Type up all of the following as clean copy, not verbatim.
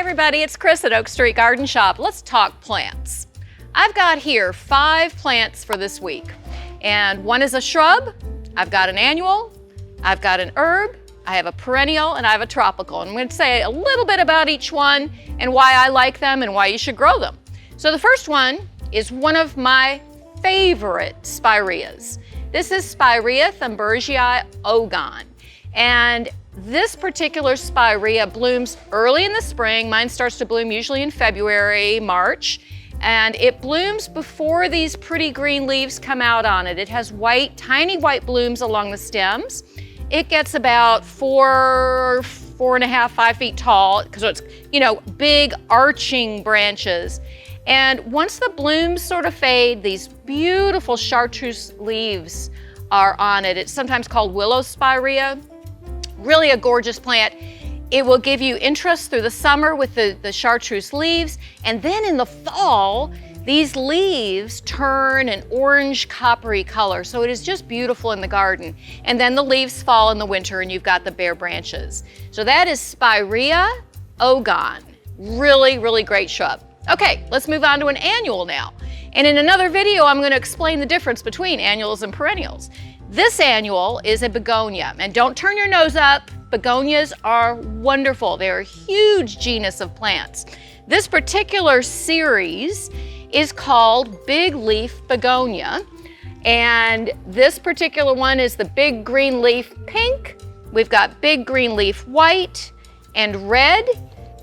everybody, it's Chris at Oak Street Garden Shop. Let's talk plants. I've got here 5 plants for this week. And one is a shrub, I've got an annual, I've got an herb, I have a perennial, and I have a tropical. And I'm going to say a little bit about each one and why I like them and why you should grow them. So the first one is one of my favorite spireas. This is Spirea thunbergii ogon. And this particular spirea blooms early in the spring. Mine starts to bloom usually in February, March. And it blooms before these pretty green leaves come out on it. It has white, tiny white blooms along the stems. It gets about 4.5, 5 feet tall, because it's, big arching branches. And once the blooms sort of fade, these beautiful chartreuse leaves are on it. It's sometimes called willow spirea. Really a gorgeous plant. It will give you interest through the summer with the chartreuse leaves, and then in the fall, these leaves turn an orange coppery color, so it is just beautiful in the garden. And then the leaves fall in the winter and you've got the bare branches. So that is Spirea ogon. Really, really great shrub. Okay, let's move on to an annual now. And in another video, I'm going to explain the difference between annuals and perennials. This annual is a begonia, and don't turn your nose up. Begonias are wonderful. They're a huge genus of plants. This particular series is called big leaf begonia, and this particular one is the big green leaf pink. We've got big green leaf white and red,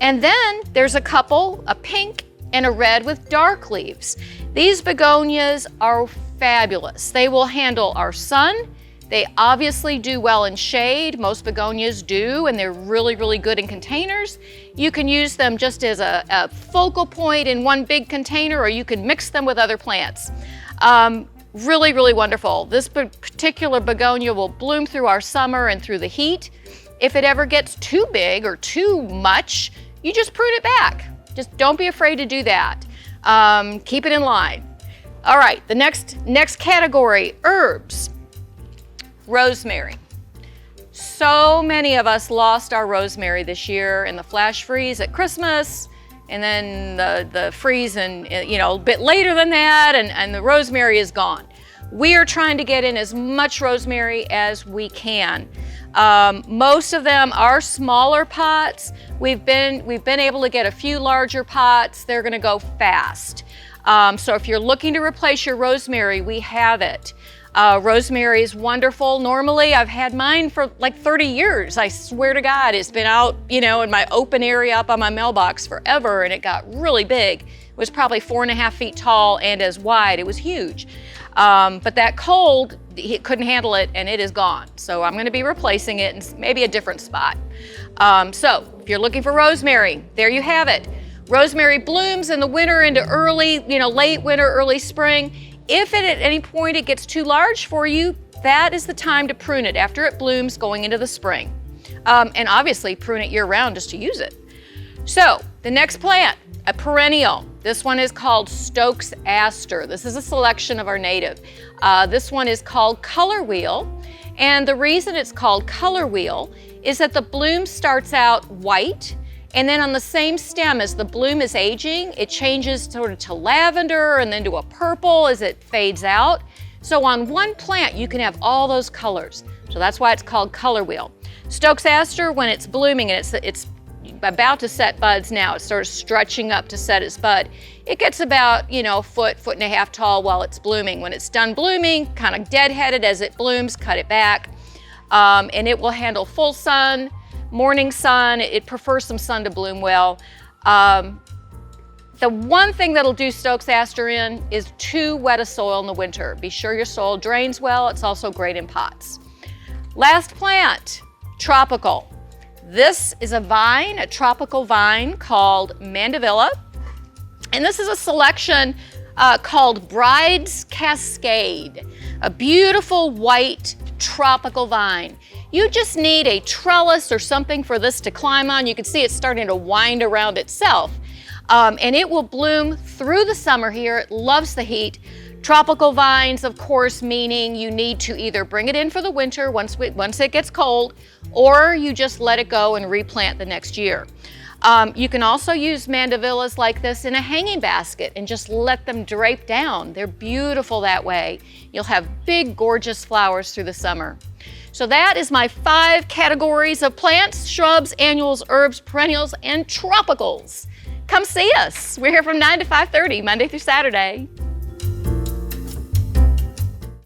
and then there's a couple, a pink and a red with dark leaves. These begonias are fabulous. They will handle our sun. They obviously do well in shade. Most begonias do, and they're really, really good in containers. You can use them just as a focal point in one big container, or you can mix them with other plants. Really, really wonderful. This particular begonia will bloom through our summer and through the heat. If it ever gets too big or too much, you just prune it back. Just don't be afraid to do that. Keep it in line. All right, the next category, herbs. Rosemary. So many of us lost our rosemary this year in the flash freeze at Christmas, and then the freeze and a bit later than that, and the rosemary is gone. We are trying to get in as much rosemary as we can. Most of them are smaller pots. We've been able to get a few larger pots. They're going to go fast. So if you're looking to replace your rosemary, we have it. Rosemary is wonderful. Normally, I've had mine for like 30 years. I swear to God, it's been out, in my open area up on my mailbox forever, and it got really big. It was probably 4.5 feet tall and as wide. It was huge. But that cold, it couldn't handle it, and it is gone. So I'm going to be replacing it in maybe a different spot. So if you're looking for rosemary, there you have it. Rosemary blooms in the winter into early, late winter, early spring. If at any point it gets too large for you, that is the time to prune it after it blooms going into the spring. And obviously prune it year round just to use it. So the next plant, a perennial. This one is called Stokes aster. This is a selection of our native. This one is called color wheel. And the reason it's called color wheel is that the bloom starts out white, and then on the same stem, as the bloom is aging, it changes sort of to lavender and then to a purple as it fades out. So on one plant, you can have all those colors. So that's why it's called color wheel. Stokes aster, when it's blooming and it's about to set buds now, it's sort of stretching up to set its bud. It gets about, a foot and a half tall while it's blooming. When it's done blooming, kind of deadheaded as it blooms, cut it back. And it will handle full sun, morning sun. It prefers some sun to bloom well. The one thing that'll do Stokes aster in is too wet a soil in the winter. Be sure your soil drains well. It's also great in pots. Last plant, tropical. This is a vine, a tropical vine called Mandevilla. And this is a selection called Bride's Cascade, a beautiful white tropical vine. You just need a trellis or something for this to climb on. You can see it's starting to wind around itself. And it will bloom through the summer here. It loves the heat. Tropical vines, of course, meaning you need to either bring it in for the winter once it gets cold, or you just let it go and replant the next year. You can also use mandevillas like this in a hanging basket and just let them drape down. They're beautiful that way. You'll have big, gorgeous flowers through the summer. So that is my 5 categories of plants: shrubs, annuals, herbs, perennials, and tropicals. Come see us. We're here from 9 to 5:30, Monday through Saturday.